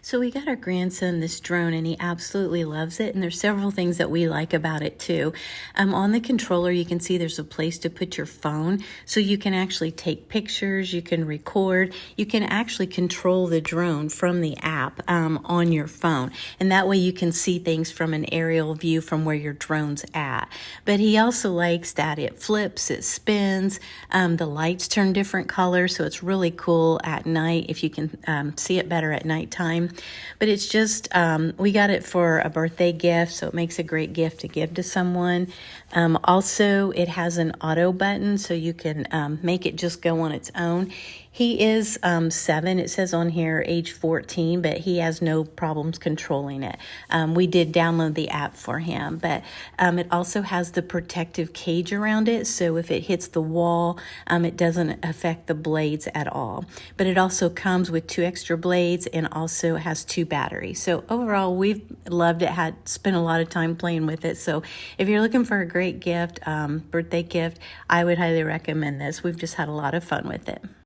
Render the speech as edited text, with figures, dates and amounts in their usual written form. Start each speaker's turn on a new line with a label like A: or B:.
A: So we got our grandson this drone and he absolutely loves it. And there's several things that we like about it too. On the controller, you can see there's a place to put your phone. So you can actually take pictures, you can record, you can actually control the drone from the app on your phone. And that way you can see things from an aerial view from where your drone's at. But he also likes that it flips, it spins, the lights turn different colors. So it's really cool at night if you can see it better at nighttime. But it's just, we got it for a birthday gift, so it makes a great gift to give to someone. Also, it has an auto button, so you can make it just go on its own. He is 7, it says on here, age 14, but he has no problems controlling it. We did download the app for him, but it also has the protective cage around it, so if it hits the wall, it doesn't affect the blades at all. But it also comes with 2 extra blades and also has 2 batteries. So overall, we've loved it, spent a lot of time playing with it. So if you're looking for a great gift, birthday gift, I would highly recommend this. We've just had a lot of fun with it.